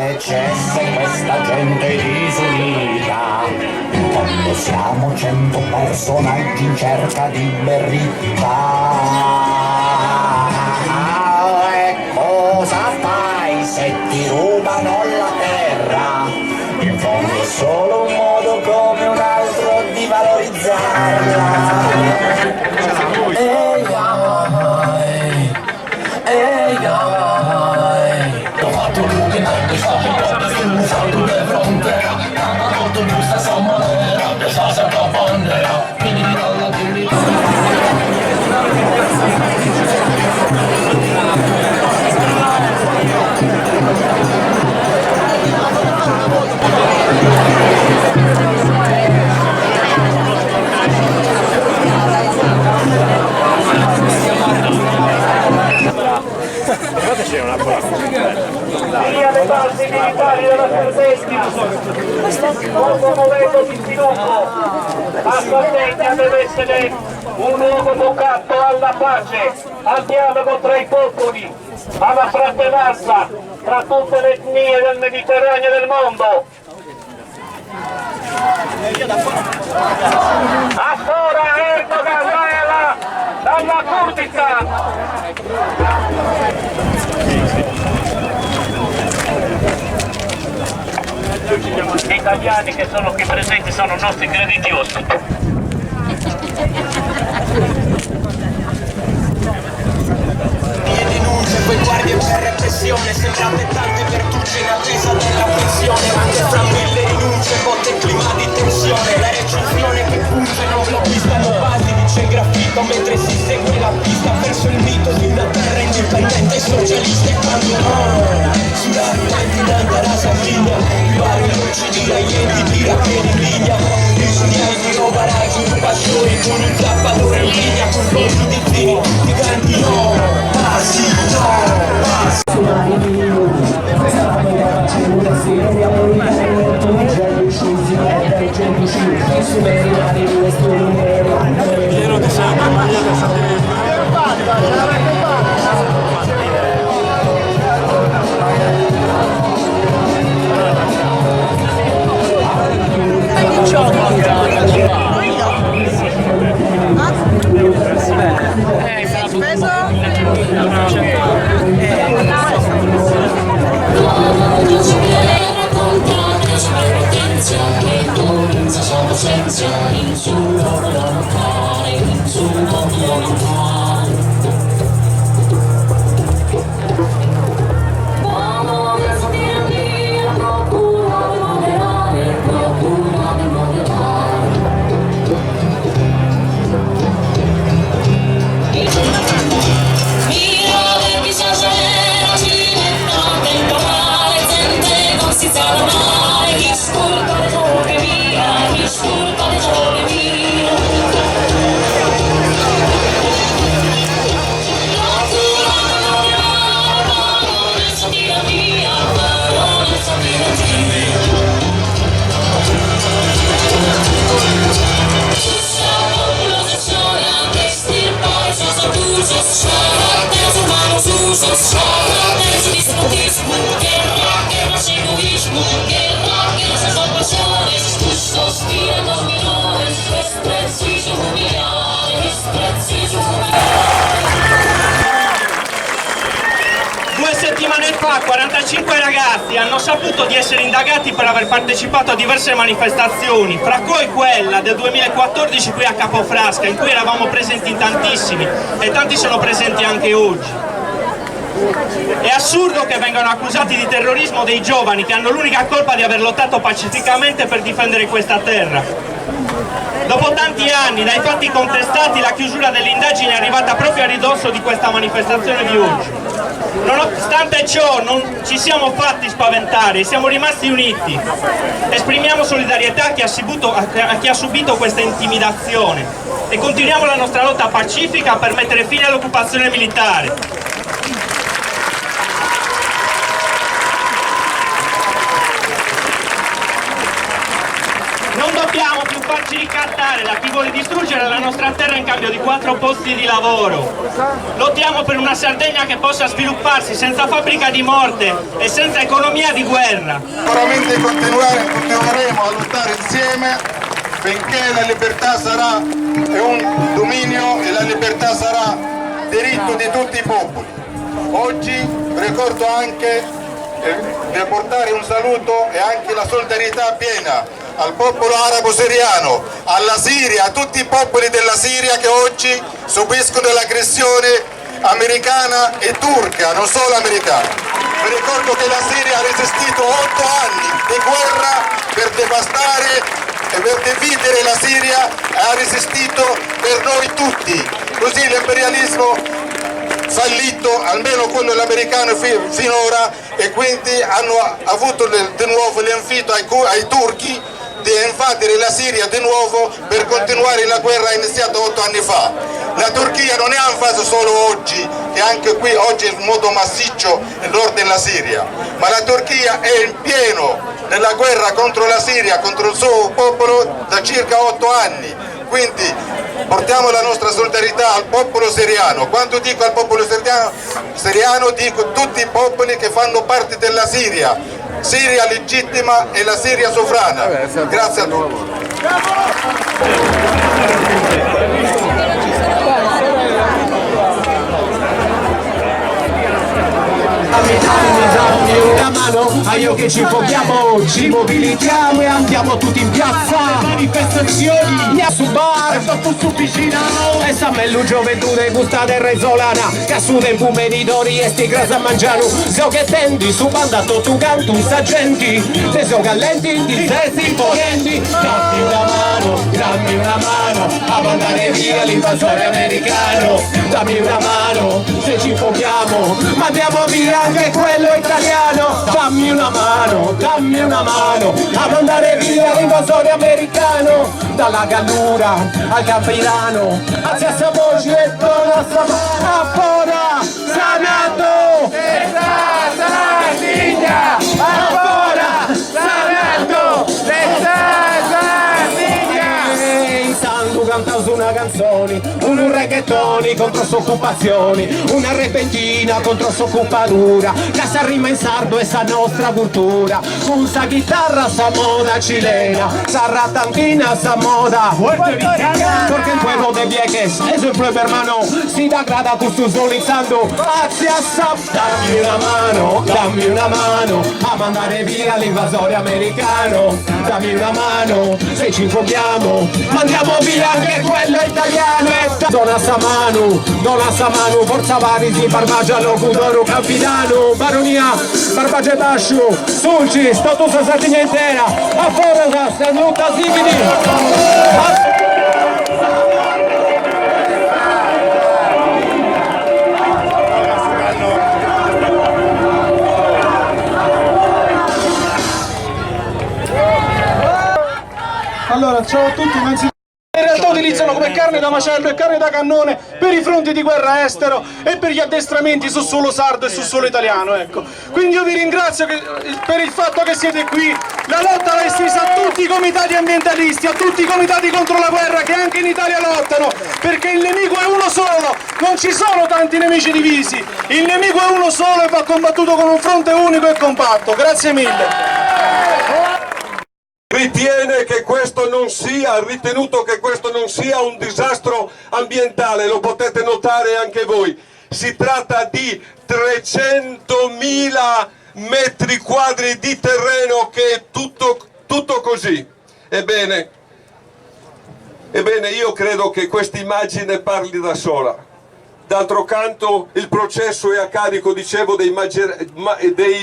che cesse questa gente disunita. In fondo siamo 100 personaggi in cerca di verità. E cosa fai se ti rubano la terra? In fondo è solo un modo come un altro di valorizzarla. Ehi, ho fatto buche tanto stato di fronte a molto giusta sta maniera che sta sempre a bandera quindi dalla c'è una via le basi militari della Sardegna, dopo momento di sviluppo, la Sardegna deve essere un luogo vocato alla pace, al dialogo tra i popoli, alla fratellanza tra tutte le etnie del Mediterraneo e del mondo. Ancora Erdogan dalla Kurdistan! Gli italiani che sono qui presenti sono nostri crediti ospiti. Mie denunce, poi guardie per repressione, sembrate tante pertucce in attesa della pensione, anche fra mille rinunce, botte e clima di tensione, la recensione che punge, non bloccistano basi, dice il graffito mentre si segue la pista verso il mito di una terra indipendente e socialista. E quando sulla rilenti in andare Sardegna, rivare le luci di Raienti, tira piedi in linea, insegnanti, robarai, pastori, con il zappatore in linea, con colpi di fini, giganti no, passi no, passi. Pieno di sangue, maglia che sta Settimane fa 45 ragazzi hanno saputo di essere indagati per aver partecipato a diverse manifestazioni, fra cui quella del 2014 qui a Capofrasca, in cui eravamo presenti in tantissimi e tanti sono presenti anche oggi. È assurdo che vengano accusati di terrorismo dei giovani che hanno l'unica colpa di aver lottato pacificamente per difendere questa terra. Dopo tanti anni, dai fatti contestati, la chiusura delle indagini è arrivata proprio a ridosso di questa manifestazione di oggi. Nonostante ciò non ci siamo fatti spaventare, siamo rimasti uniti. Esprimiamo solidarietà a chi ha subito questa intimidazione e continuiamo la nostra lotta pacifica per mettere fine all'occupazione militare. Non dobbiamo più farci farsi ricattare da chi vuole distruggere la nostra terra in cambio di 4 posti di lavoro. Lottiamo per una Sardegna che possa svilupparsi senza fabbrica di morte e senza economia di guerra. Sicuramente continueremo a lottare insieme finché la libertà sarà un dominio e la libertà sarà diritto di tutti i popoli. Oggi ricordo anche di portare un saluto e anche la solidarietà piena al popolo arabo siriano, alla Siria, a tutti i popoli della Siria che oggi subiscono l'aggressione americana e turca, non solo americana. Vi ricordo che la Siria ha resistito 8 anni di guerra per devastare e per dividere la Siria e ha resistito per noi tutti. Così l'imperialismo fallito, almeno quello l'americano finora, e quindi hanno avuto di nuovo l'invito ai turchi di invadere la Siria di nuovo per continuare la guerra iniziata 8 anni fa. La Turchia non è invaso solo oggi, e anche qui oggi in modo massiccio il nord della Siria, ma la Turchia è in pieno nella guerra contro la Siria, contro il suo popolo da circa 8 anni. Quindi portiamo la nostra solidarietà al popolo siriano. Quando dico al popolo siriano dico tutti i popoli che fanno parte della Siria, Siria legittima e la Siria sovrana. Grazie a tutti. Dammi una mano, a io che ci foghiamo, ci mobilitiamo e andiamo tutti in piazza. Manifestazioni, su bar, su piscina. E sammellu gioventù de gusta de resolana, che su de pumeridori e sti grasa mangiano. So che tendi, su bandato tu cantu, sagenti, se so gallenti, di sessi potenti. Dammi una mano, a mandare via l'invasore americano. Dammi una mano, se ci foghiamo, mandiamo via anche quello italiano. Dammi una mano, a mandare via l'invasore americano. Dalla Gallura al Campirano, hacia Samogi e toda Afora, Sanato, Sardegna, Afora, Sanato, canta una canzone, un reggaetoni contro s'occupazioni, una repentina contro s'occupadura, che sa rima in sardo e sa nostra cultura, con sa chitarra sa moda chilena, sa ratantina sa moda puertoricana, porque el pueblo de Vieques es un pueblo hermano, si da grada cusuzolizando hacia Sap. Dammi una mano, a mandare via l'invasore americano, dammi una mano, se ci infochiamo, mandiamo via anche quello italiano. Dona Samanu, Forza Varisi, Barbagia, Locudoru, Campidano, Baronia, Barbagia Dasciu, Sulci, Statusa Sardegna intera, a Forosa, Sanuta Simini. Allora, ciao a tutti, innanzitutto in realtà utilizzano come carne da macello e carne da cannone per i fronti di guerra estero e per gli addestramenti su suolo sardo e su suolo italiano, ecco. Quindi io vi ringrazio per il fatto che siete qui. La lotta l'ha estesa a tutti i comitati ambientalisti, a tutti i comitati contro la guerra che anche in Italia lottano, perché il nemico è uno solo, non ci sono tanti nemici divisi, il nemico è uno solo e va combattuto con un fronte unico e compatto. Grazie mille. Ritiene che questo non sia, ha ritenuto che questo non sia un disastro ambientale, lo potete notare anche voi. Si tratta di 300.000 metri quadri di terreno che è tutto così. Ebbene, io credo che questa immagine parli da sola. D'altro canto il processo è a carico, dicevo, dei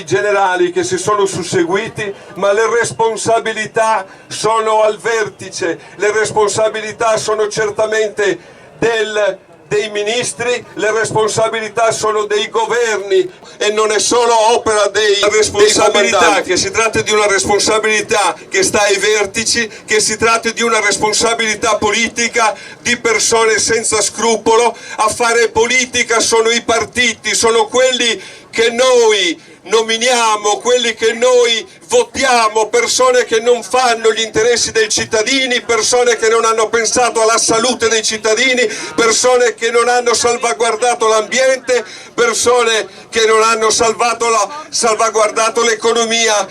generali che si sono susseguiti, ma le responsabilità sono al vertice, le responsabilità sono certamente dei ministri, le responsabilità sono dei governi e non è solo opera dei responsabilità, che si tratta di una responsabilità che sta ai vertici, che si tratta di una responsabilità politica di persone senza scrupolo. A fare politica sono i partiti, sono quelli che noi nominiamo, quelli che noi votiamo, persone che non fanno gli interessi dei cittadini, persone che non hanno pensato alla salute dei cittadini, persone che non hanno salvaguardato l'ambiente, persone che non hanno salvaguardato l'economia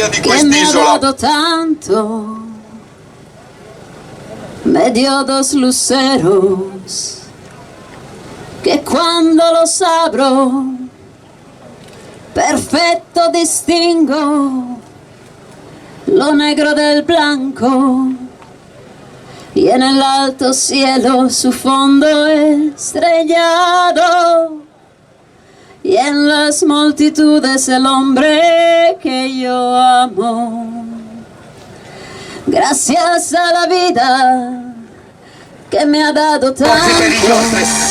di quest'isola. Que me ha dado tanto, me dio dos luceros, que cuando los abro, perfecto distingo lo negro del blanco, y en el alto cielo su fondo estrellado, y en las multitudes el hombre que yo amo. Gracias a la vida che mi ha dato tanto.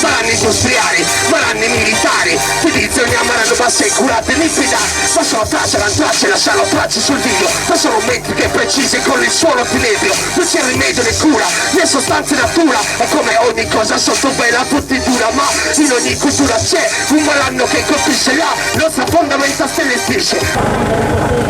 Malanni industriali, malanni militari, ti bisogneranno bassa e curate iniquità, ma sono tracce, lasciano tracce sul video, ma sono metriche precise con il suono equilibrio, non c'è rimedio né cura, né sostanza natura, è come ogni cosa sotto bella fortitudine, ma in ogni cultura c'è un malanno che colpisce la nostra fondamenta stellistisce.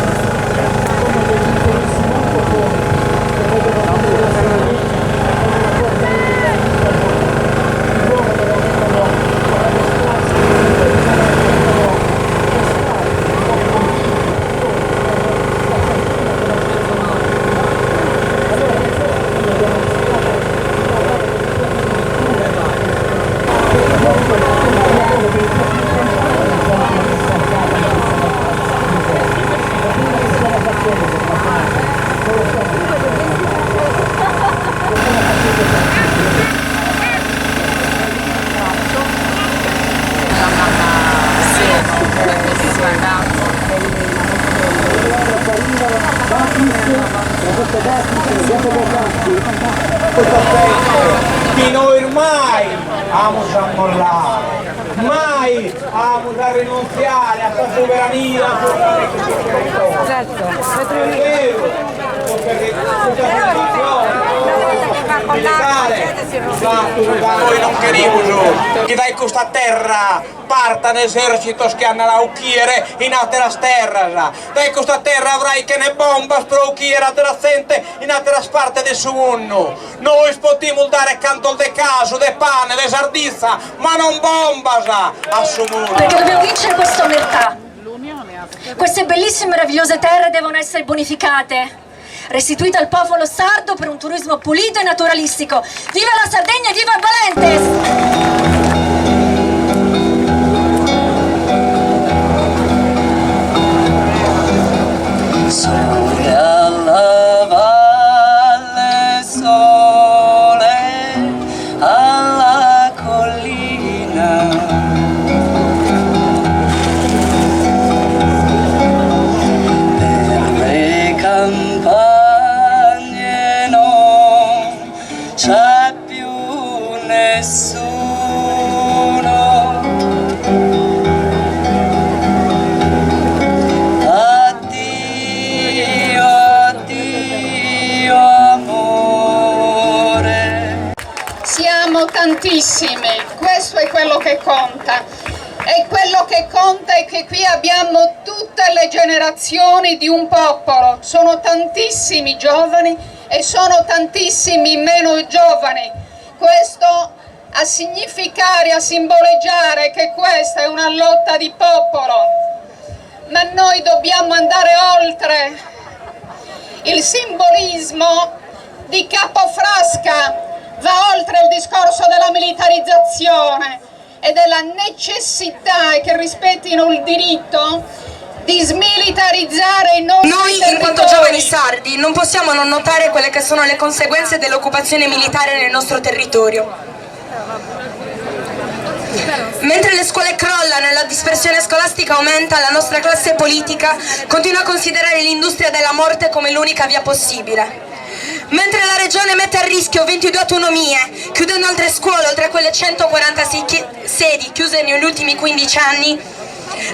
Di noi mai vamos a mollare, mai vamos a rinunciare a questa sovrania. Noi non queremos que da questa terra partan esercitos que andan a ucchiere in altre terras. Da questa terra avrai che ne bombas per ucchiere altra gente in altre parti del mondo. Noi potremmo dare canto de caso, de pane, de sardizza, ma non bombas a mondo. Perché dobbiamo vincere questa omertà. Queste bellissime e meravigliose terre devono essere bonificate, restituite al popolo sardo per un turismo pulito e naturalistico. Viva la Sardegna e viva il Valentes! Sole alla valle, sole alla collina, per le campagne non c'è più nessuno. Tantissime, questo è quello che conta, e quello che conta è che qui abbiamo tutte le generazioni di un popolo, sono tantissimi giovani e sono tantissimi meno giovani. Questo a significare, a simboleggiare che questa è una lotta di popolo, ma noi dobbiamo andare oltre il simbolismo di Capofrasca. Va oltre il discorso della militarizzazione e della necessità che rispettino il diritto di smilitarizzare i nostri territori. Noi, in quanto giovani sardi, non possiamo non notare quelle che sono le conseguenze dell'occupazione militare nel nostro territorio. Mentre le scuole crollano e la dispersione scolastica aumenta, la nostra classe politica continua a considerare l'industria della morte come l'unica via possibile. Mentre la regione mette a rischio 22 autonomie, chiudendo altre scuole oltre a quelle 146 sedi chiuse negli ultimi 15 anni,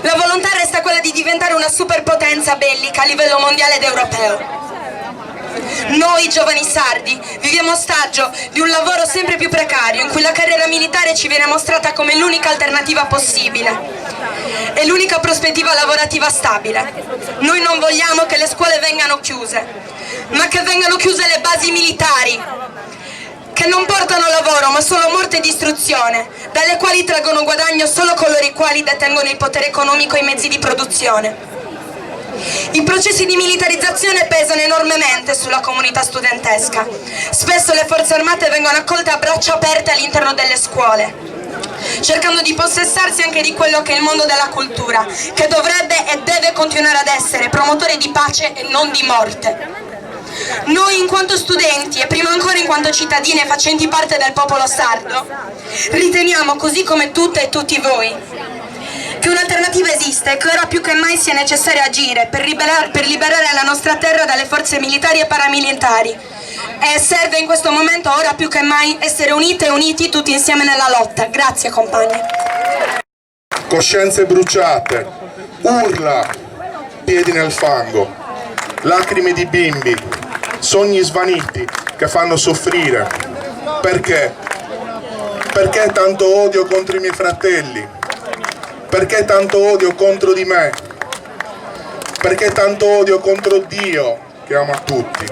la volontà resta quella di diventare una superpotenza bellica a livello mondiale ed europeo. Noi giovani sardi viviamo ostaggio di un lavoro sempre più precario in cui la carriera militare ci viene mostrata come l'unica alternativa possibile. È l'unica prospettiva lavorativa stabile. Noi non vogliamo che le scuole vengano chiuse, ma che vengano chiuse le basi militari, che non portano lavoro ma solo morte e distruzione, dalle quali traggono guadagno solo coloro i quali detengono il potere economico e i mezzi di produzione. I processi di militarizzazione pesano enormemente sulla comunità studentesca. Spesso le forze armate vengono accolte a braccia aperte all'interno delle scuole, cercando di possessarsi anche di quello che è il mondo della cultura, che dovrebbe e deve continuare ad essere promotore di pace e non di morte. Noi in quanto studenti e prima ancora in quanto cittadine facenti parte del popolo sardo, riteniamo, così come tutte e tutti voi, che un'alternativa esiste e che ora più che mai sia necessario agire per liberare la nostra terra dalle forze militari e paramilitari. E serve in questo momento ora più che mai essere unite e uniti tutti insieme nella lotta. Grazie compagni. Coscienze bruciate, urla, piedi nel fango, lacrime di bimbi, sogni svaniti che fanno soffrire. Perché? Perché tanto odio contro i miei fratelli? Perché tanto odio contro di me? Perché tanto odio contro Dio che ama tutti?